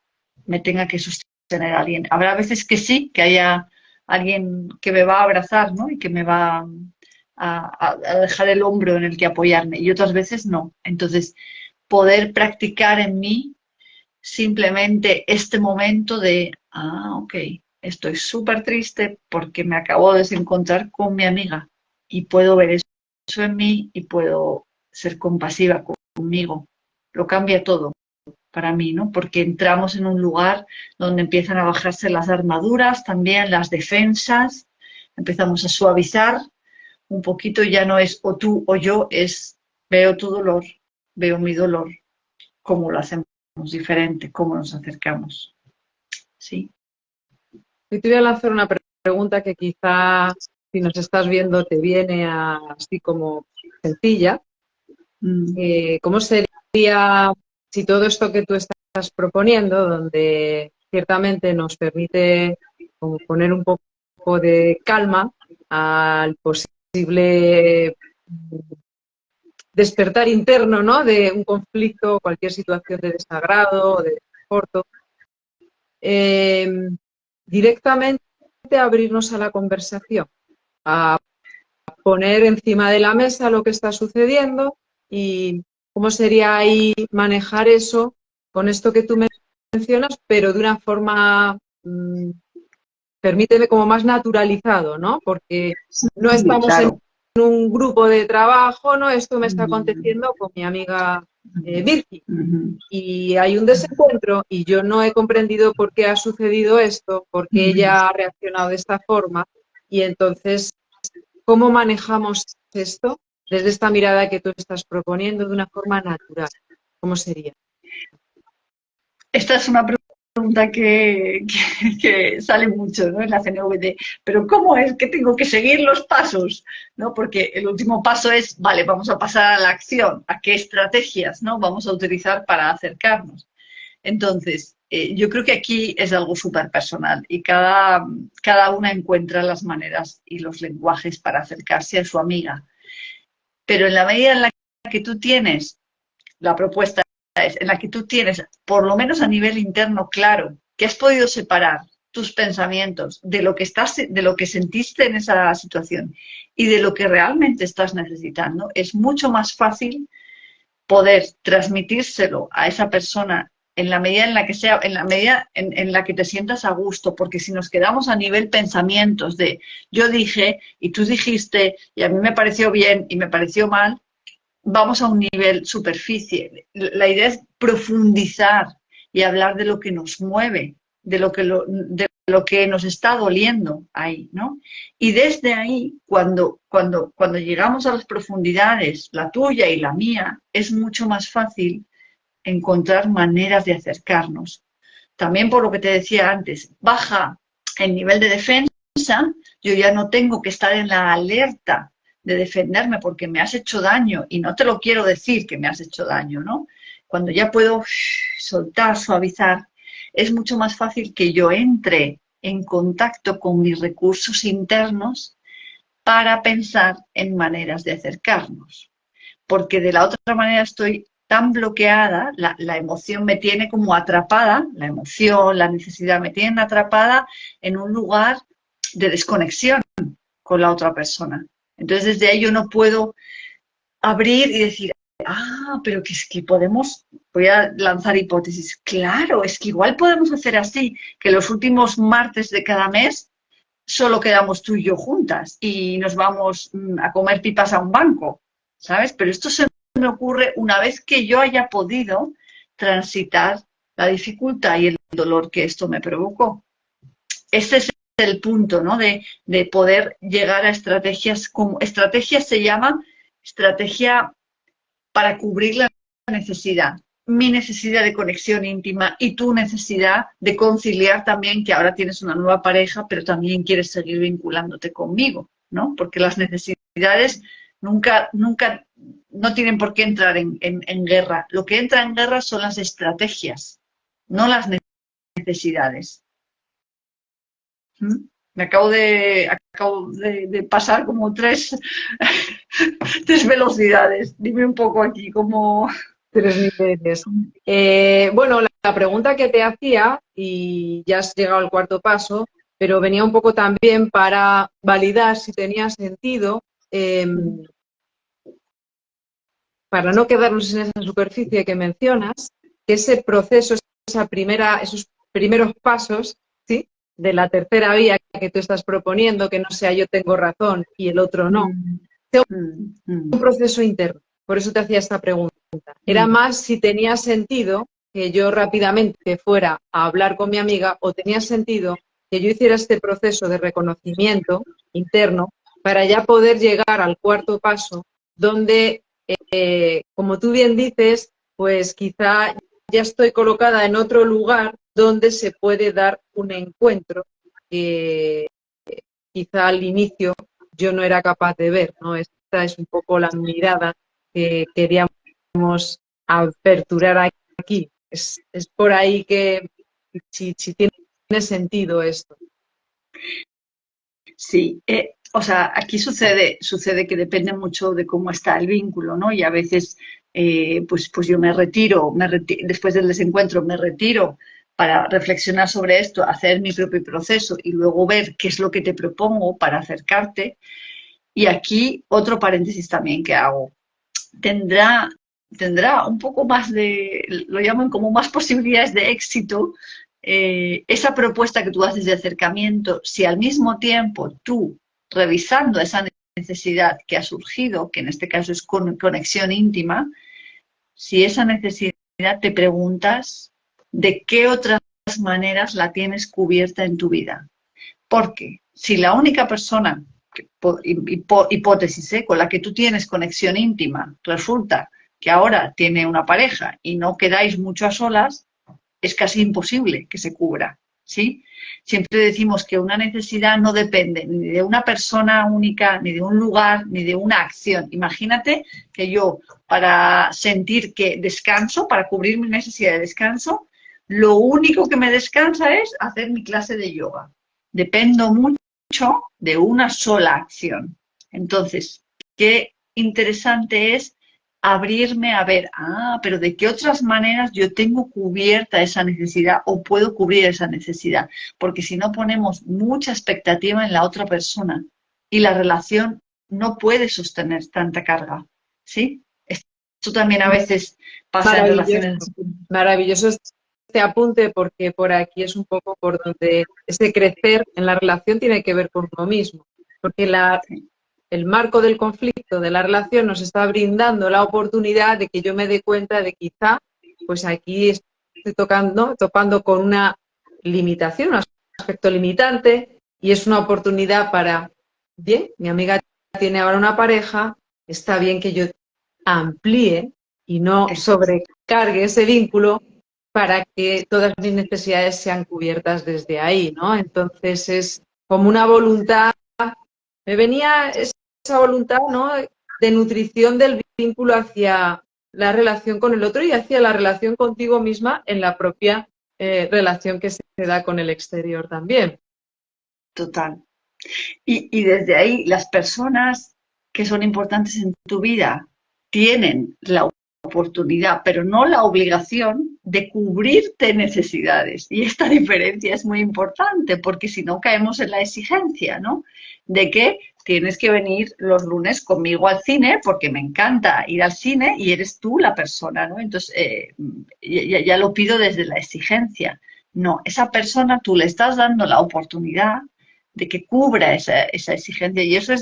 me tenga que sostener alguien. Habrá veces que sí, que haya alguien que me va a abrazar, ¿no? Y que me va a dejar el hombro en el que apoyarme y otras veces no. Entonces, poder practicar en mí simplemente este momento de, ok, estoy súper triste porque me acabo de desencontrar con mi amiga y puedo ver eso en mí y puedo ser compasiva conmigo. Lo cambia todo para mí, ¿no? Porque entramos en un lugar donde empiezan a bajarse las armaduras, también las defensas, empezamos a suavizar un poquito, ya no es o tú o yo, es veo tu dolor, veo mi dolor, cómo lo hacemos diferente, cómo nos acercamos. Sí. Y te voy a lanzar una pregunta que quizá, si nos estás viendo, te viene así como sencilla. ¿Cómo sería si todo esto que tú estás proponiendo, donde ciertamente nos permite como poner un poco de calma al posible despertar interno, ¿no?, de un conflicto, cualquier situación de desagrado o de desconforto, directamente abrirnos a la conversación, a poner encima de la mesa lo que está sucediendo y cómo sería ahí manejar eso con esto que tú mencionas, pero de una forma permíteme, como más naturalizado, ¿no? Porque no Sí, estamos en claro. un grupo de trabajo, ¿no? Esto me está Mm, aconteciendo con mi amiga ujú, Virgi. ujú, Y hay un desencuentro y yo no he comprendido por qué ha sucedido esto, por qué ujú. ella ha reaccionado de esta forma. Y entonces, ¿cómo manejamos esto desde esta mirada que tú estás proponiendo de una forma natural? ¿Cómo sería? Esta es una pregunta que sale mucho, ¿no? En la CNVT. Pero ¿cómo es que tengo que seguir los pasos? ¿No? Porque el último paso es, vale, vamos a pasar a la acción, a qué estrategias, ¿no? Vamos a utilizar para acercarnos. Entonces, yo creo que aquí es algo súper personal y cada una encuentra las maneras y los lenguajes para acercarse a su amiga. Pero en la medida en la que tú tienes la propuesta es en la que tú tienes, por lo menos a nivel interno, claro, que has podido separar tus pensamientos de lo que estás, de lo que sentiste en esa situación y de lo que realmente estás necesitando, es mucho más fácil poder transmitírselo a esa persona en la medida en la que sea, en la medida en la que te sientas a gusto, porque si nos quedamos a nivel pensamientos de yo dije y tú dijiste y a mí me pareció bien y me pareció mal, vamos a un nivel superficie. La idea es profundizar y hablar de lo que nos mueve, de lo que nos está doliendo ahí, ¿no? Y desde ahí, cuando llegamos a las profundidades, la tuya y la mía, es mucho más fácil encontrar maneras de acercarnos. También por lo que te decía antes, baja el nivel de defensa, yo ya no tengo que estar en la alerta de defenderme porque me has hecho daño y no te lo quiero decir que me has hecho daño, ¿no? Cuando ya puedo soltar, suavizar, es mucho más fácil que yo entre en contacto con mis recursos internos para pensar en maneras de acercarnos. Porque de la otra manera estoy tan bloqueada, la emoción me tiene como atrapada, la emoción, la necesidad me tienen atrapada en un lugar de desconexión con la otra persona. Entonces desde ahí yo no puedo abrir y decir, ah, pero que es que podemos, voy a lanzar hipótesis, claro, es que igual podemos hacer así, que los últimos martes de cada mes solo quedamos tú y yo juntas y nos vamos a comer pipas a un banco, ¿sabes? Pero esto se me ocurre una vez que yo haya podido transitar la dificultad y el dolor que esto me provocó. Este es el punto, ¿no? De poder llegar a estrategias como estrategia se llama estrategia para cubrir la necesidad, mi necesidad de conexión íntima y tu necesidad de conciliar también que ahora tienes una nueva pareja, pero también quieres seguir vinculándote conmigo, ¿no? Porque las necesidades nunca no tienen por qué entrar en guerra. Lo que entra en guerra son las estrategias, no las necesidades. ¿Mm? Me acabo de pasar como tres velocidades. Dime un poco aquí cómo. Tres niveles. Bueno, la pregunta que te hacía, y ya has llegado al cuarto paso, pero venía un poco también para validar si tenía sentido, para no quedarnos en esa superficie que mencionas, que ese proceso, esos primeros pasos, ¿sí? De la tercera vía que tú estás proponiendo, que no sea yo tengo razón y el otro no, Mm, sea mm, un mm, proceso interno. Por eso te hacía esta pregunta. Era mm. más si tenía sentido que yo rápidamente fuera a hablar con mi amiga o tenía sentido que yo hiciera este proceso de reconocimiento interno para ya poder llegar al cuarto paso, donde, como tú bien dices, pues quizá ya estoy colocada en otro lugar donde se puede dar un encuentro que quizá al inicio yo no era capaz de ver, ¿no? Esta es un poco la mirada que queríamos aperturar aquí. Es por ahí que si tiene sentido esto. Sí, o sea, aquí sucede que depende mucho de cómo está el vínculo, ¿no? Y a veces, pues yo después del desencuentro me retiro para reflexionar sobre esto, hacer mi propio proceso y luego ver qué es lo que te propongo para acercarte. Y aquí otro paréntesis también que hago. Tendrá un poco más lo llaman como más posibilidades de éxito esa propuesta que tú haces de acercamiento, si al mismo tiempo tú, revisando esa necesidad que ha surgido, que en este caso es conexión íntima, si esa necesidad te preguntas de qué otras maneras la tienes cubierta en tu vida. Porque si la única persona, hipótesis, con la que tú tienes conexión íntima, resulta que ahora tiene una pareja y no quedáis mucho a solas, es casi imposible que se cubra, ¿sí? Siempre decimos que una necesidad no depende ni de una persona única, ni de un lugar, ni de una acción. Imagínate que yo, para sentir que descanso, para cubrir mi necesidad de descanso, lo único que me descansa es hacer mi clase de yoga. Dependo mucho de una sola acción. Entonces, qué interesante es abrirme a ver, pero ¿de qué otras maneras yo tengo cubierta esa necesidad o puedo cubrir esa necesidad? Porque si no ponemos mucha expectativa en la otra persona y la relación no puede sostener tanta carga, ¿sí? Esto también a veces pasa en Maravilloso, relaciones. maravilloso este apunte porque por aquí es un poco por donde ese crecer en la relación tiene que ver con uno mismo. Porque el marco del conflicto de la relación nos está brindando la oportunidad de que yo me dé cuenta de quizá, pues aquí estoy topando con una limitación, un aspecto limitante, y es una oportunidad para, bien, mi amiga tiene ahora una pareja, está bien que yo amplíe y no sobrecargue ese vínculo para que todas mis necesidades sean cubiertas desde ahí, ¿no? Entonces es como una voluntad, me venía esa voluntad, ¿no?, de nutrición del vínculo hacia la relación con el otro y hacia la relación contigo misma en la propia relación que se da con el exterior también. Total. Y desde ahí, las personas que son importantes en tu vida tienen la oportunidad, pero no la obligación de cubrirte necesidades. Y esta diferencia es muy importante, porque si no caemos en la exigencia, ¿no? De que tienes que venir los lunes conmigo al cine porque me encanta ir al cine y eres tú la persona, ¿no? Entonces, ya lo pido desde la exigencia. No, esa persona tú le estás dando la oportunidad de que cubra esa exigencia y eso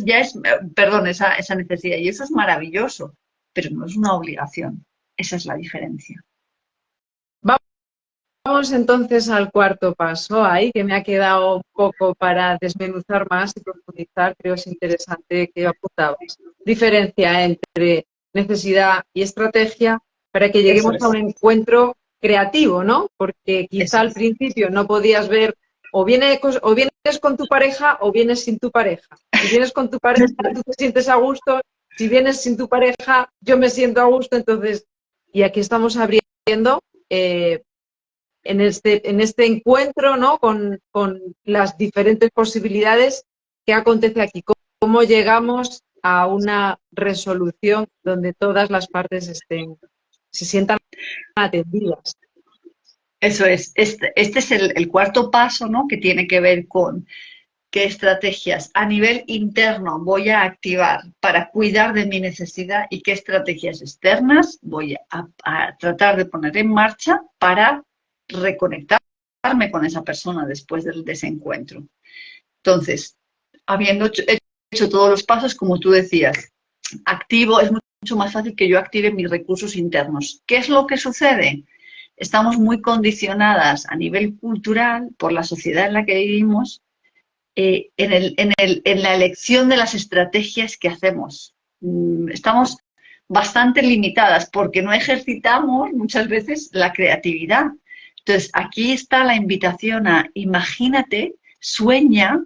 perdón, esa necesidad y eso es maravilloso, pero no es una obligación. Esa es la diferencia. Vamos entonces al cuarto paso ahí, que me ha quedado un poco para desmenuzar más y profundizar, creo es interesante que apuntabas. Diferencia entre necesidad y estrategia para que Eso lleguemos a es, un encuentro creativo, ¿no? Porque quizá eso al es. principio no podías ver o vienes con tu pareja o vienes sin tu pareja. Si vienes con tu pareja, tú te sientes a gusto. Si vienes sin tu pareja, yo me siento a gusto. Entonces, y aquí estamos abriendo en este encuentro, ¿no?, con las diferentes posibilidades que acontece aquí. ¿Cómo llegamos a una resolución donde todas las partes se sientan atendidas? Eso es. Este es el cuarto paso, ¿no? Que tiene que ver con qué estrategias a nivel interno voy a activar para cuidar de mi necesidad y qué estrategias externas voy a tratar de poner en marcha para reconectarme con esa persona después del desencuentro. Entonces, habiendo hecho todos los pasos, como tú decías, es mucho más fácil que yo active mis recursos internos. ¿Qué es lo que sucede? Estamos muy condicionadas a nivel cultural por la sociedad en la que vivimos en la elección de las estrategias que hacemos. Estamos bastante limitadas porque no ejercitamos muchas veces la creatividad. Entonces, aquí está la invitación a imagínate, sueña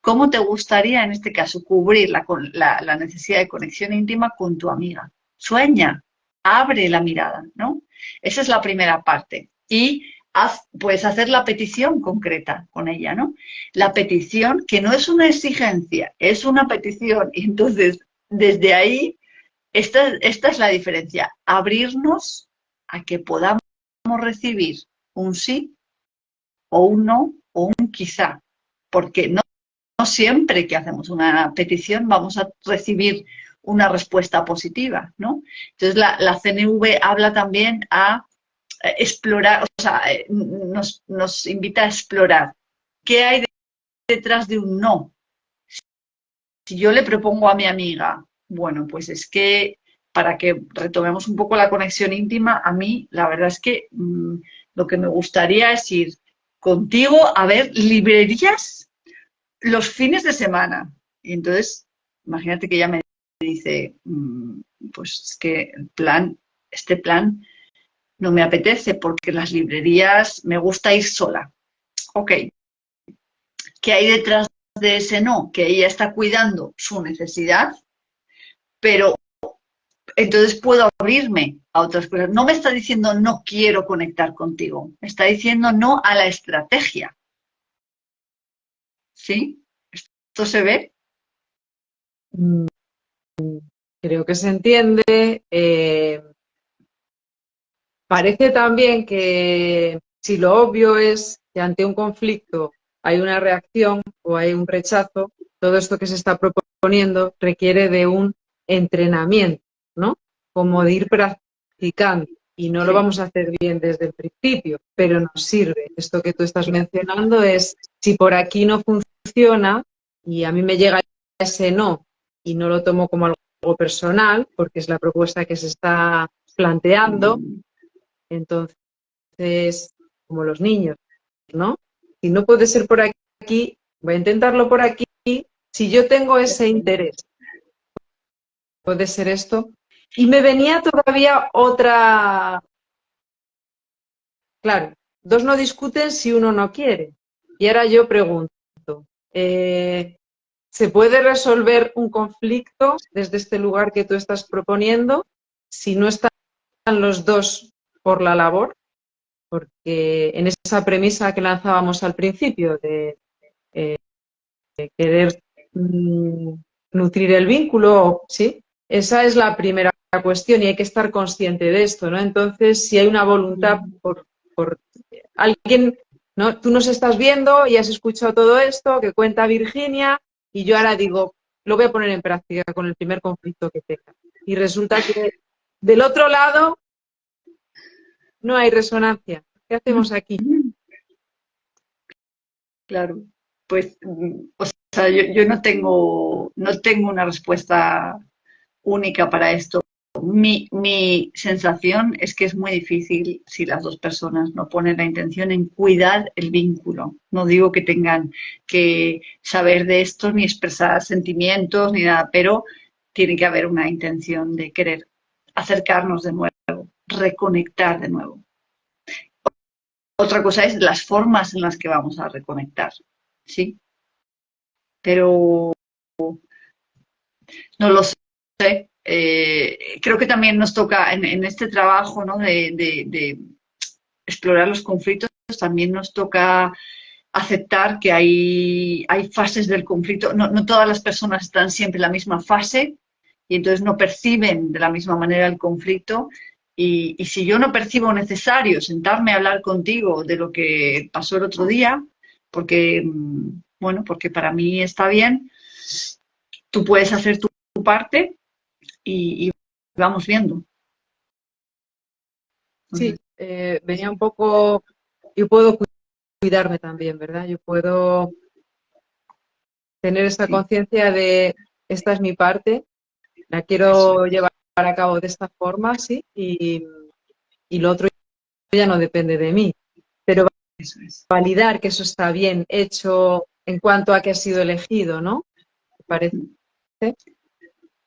cómo te gustaría, en este caso, cubrir la necesidad de conexión íntima con tu amiga. Sueña, abre la mirada, ¿no? Esa es la primera parte. Y puedes hacer la petición concreta con ella, ¿no? La petición, que no es una exigencia, es una petición. Y entonces, desde ahí, esta es la diferencia. Abrirnos a que podamos recibir un sí o un no o un quizá. Porque no siempre que hacemos una petición vamos a recibir una respuesta positiva, ¿no? Entonces, la CNV habla también a explorar, o sea, nos invita a explorar. ¿Qué hay detrás de un no? Si yo le propongo a mi amiga, bueno, pues es que para que retomemos un poco la conexión íntima, a mí la verdad es que lo que me gustaría es ir contigo a ver librerías los fines de semana. Y entonces, imagínate que ella me dice, pues es que este plan no me apetece porque las librerías me gusta ir sola. Ok, ¿qué hay detrás de ese no? Que ella está cuidando su necesidad, pero entonces puedo abrirme a otras cosas. No me está diciendo no quiero conectar contigo, me está diciendo no a la estrategia. ¿Sí? ¿Esto se ve? Mm, Creo que se entiende. Parece también que si lo obvio es que ante un conflicto hay una reacción o hay un rechazo, todo esto que se está proponiendo requiere de un entrenamiento, ¿no? Como de ir practicando. Y no lo Sí. vamos a hacer bien desde el principio, pero nos sirve. Esto que tú estás mencionando es, si por aquí no funciona y a mí me llega ese no y no lo tomo como algo personal, porque es la propuesta que se está planteando, entonces, como los niños, ¿no? Si no puede ser por aquí, voy a intentarlo por aquí. Si yo tengo ese interés, puede ser esto. Y me venía todavía otra, claro, dos no discuten si uno no quiere. Y ahora yo pregunto, eh, ¿se puede resolver un conflicto desde este lugar que tú estás proponiendo si no están los dos por la labor? Porque en esa premisa que lanzábamos al principio de querer nutrir el vínculo, ¿sí? Esa es la primera cuestión y hay que estar consciente de esto, ¿no? Entonces, si hay una voluntad por alguien, ¿no? Tú nos estás viendo y has escuchado todo esto que cuenta Virginia y yo ahora digo, lo voy a poner en práctica con el primer conflicto que tenga. Y resulta que del otro lado no hay resonancia. ¿Qué hacemos aquí? Claro, pues, o sea, yo no tengo una respuesta única para esto. Mi sensación es que es muy difícil si las dos personas no ponen la intención en cuidar el vínculo. No digo que tengan que saber de esto ni expresar sentimientos ni nada, pero tiene que haber una intención de querer acercarnos de nuevo, reconectar de nuevo. Otra cosa es las formas en las que vamos a reconectar, ¿sí? Pero no lo sé. Creo que también nos toca en este trabajo, ¿no? de explorar los conflictos, también nos toca aceptar que hay fases del conflicto. No todas las personas están siempre en la misma fase y entonces no perciben de la misma manera el conflicto. Y si yo no percibo necesario sentarme a hablar contigo de lo que pasó el otro día, porque, bueno, porque para mí está bien, tú puedes hacer tu parte y vamos viendo. Sí, venía un poco, yo puedo cuidarme también, ¿verdad? Yo puedo tener esta Sí, conciencia de esta es mi parte, la eso quiero es. llevar a cabo de esta forma, sí, y lo otro ya no depende de mí. Pero Eso es. validar que eso está bien hecho en cuanto a que ha sido elegido, ¿no? ¿Te parece?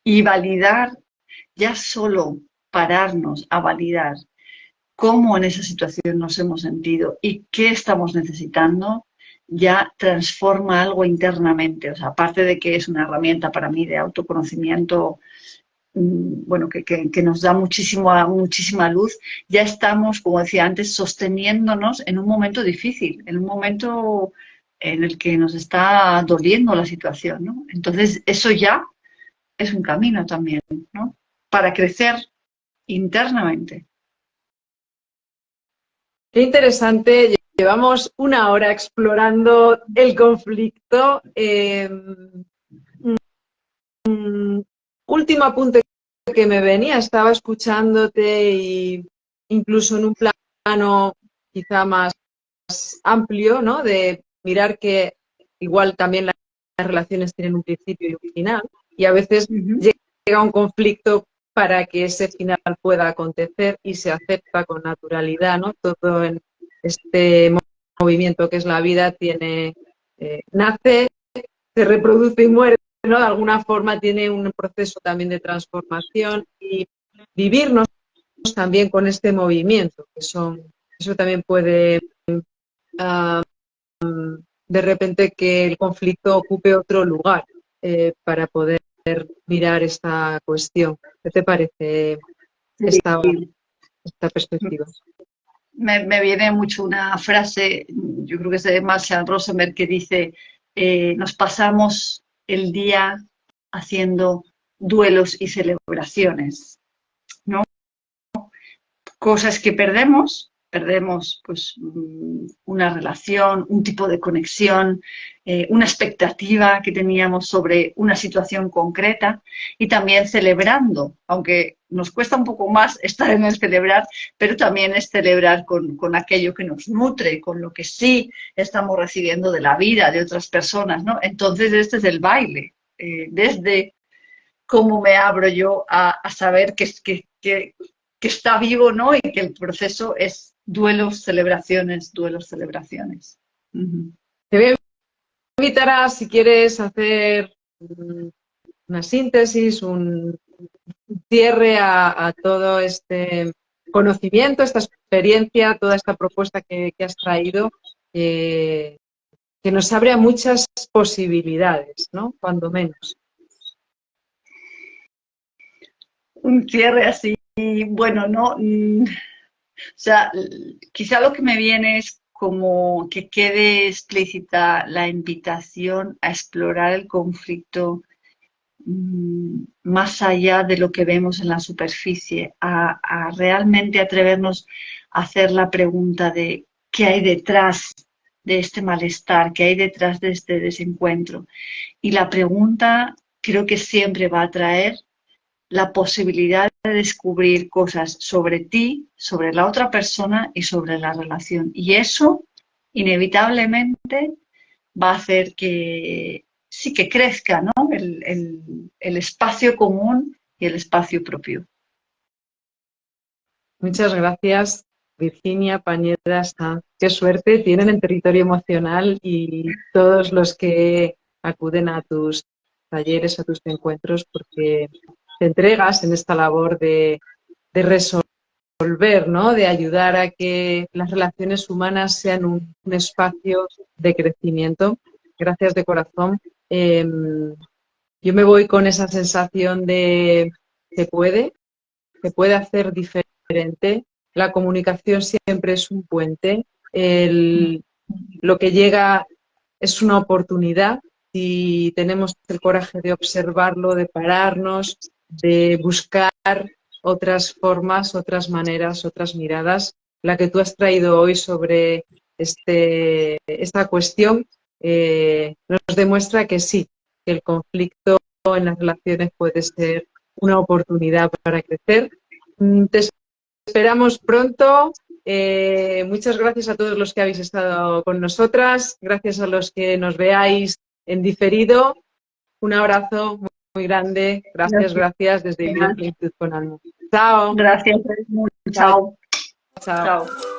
Y validar, ya solo pararnos a validar cómo en esa situación nos hemos sentido y qué estamos necesitando, ya transforma algo internamente. O sea, aparte de que es una herramienta para mí de autoconocimiento, bueno, que nos da muchísima luz, ya estamos, como decía antes, sosteniéndonos en un momento difícil, en un momento en el que nos está doliendo la situación, ¿no? Entonces, eso ya es un camino también, ¿no? Para crecer internamente. Qué interesante. Llevamos una hora explorando el conflicto. Último apunte que me venía, estaba escuchándote y incluso en un plan plano quizá más amplio, ¿no? De mirar que igual también las relaciones tienen un principio y un final, y a veces llega un conflicto para que ese final pueda acontecer y se acepta con naturalidad, ¿no? Todo en este movimiento que es la vida tiene, nace, se reproduce y muere, ¿no? De alguna forma tiene un proceso también de transformación y vivirnos también con este movimiento, eso también puede de repente que el conflicto ocupe otro lugar para poder mirar esta cuestión. ¿Qué te parece esta perspectiva? Me viene mucho una frase, yo creo que es de Marshall Rosenberg, que dice, nos pasamos el día haciendo duelos y celebraciones, ¿no? Cosas que perdemos pues una relación, un tipo de conexión, una expectativa que teníamos sobre una situación concreta y también celebrando, aunque nos cuesta un poco más estar en el celebrar, pero también es celebrar con aquello que nos nutre, con lo que sí estamos recibiendo de la vida, de otras personas, ¿no? Entonces este es el baile, desde cómo me abro yo a saber que está vivo, ¿no? Y que el proceso es duelos, celebraciones, duelos, celebraciones. Te voy a invitar a, si quieres, hacer una síntesis, un cierre a todo este conocimiento, esta experiencia, toda esta propuesta que has traído, que nos abre a muchas posibilidades, ¿no? Cuando menos. Un cierre así, bueno, ¿no? O sea, quizá lo que me viene es como que quede explícita la invitación a explorar el conflicto más allá de lo que vemos en la superficie, a realmente atrevernos a hacer la pregunta de qué hay detrás de este malestar, qué hay detrás de este desencuentro. Y la pregunta creo que siempre va a traer la posibilidad de descubrir cosas sobre ti, sobre la otra persona y sobre la relación. Y eso, inevitablemente, va a hacer que sí que crezca, ¿no? El espacio común y el espacio propio. Muchas gracias, Virginia Pañeda Sanz. Qué suerte tienen en territorio emocional y todos los que acuden a tus talleres, a tus encuentros, porque te entregas en esta labor de resolver, ¿no? De ayudar a que las relaciones humanas sean un espacio de crecimiento. Gracias de corazón. Yo me voy con esa sensación de se puede hacer diferente. La comunicación siempre es un puente. Lo que llega es una oportunidad y tenemos el coraje de observarlo, de pararnos, de buscar otras formas, otras maneras, otras miradas. La que tú has traído hoy sobre esta cuestión nos demuestra que sí, que el conflicto en las relaciones puede ser una oportunidad para crecer. Te esperamos pronto. Muchas gracias a todos los que habéis estado con nosotras. Gracias a los que nos veáis en diferido. Un abrazo muy grande. Gracias desde Plenitud con Almu. Chao. Gracias. Chao. Chao. Chao. Chao.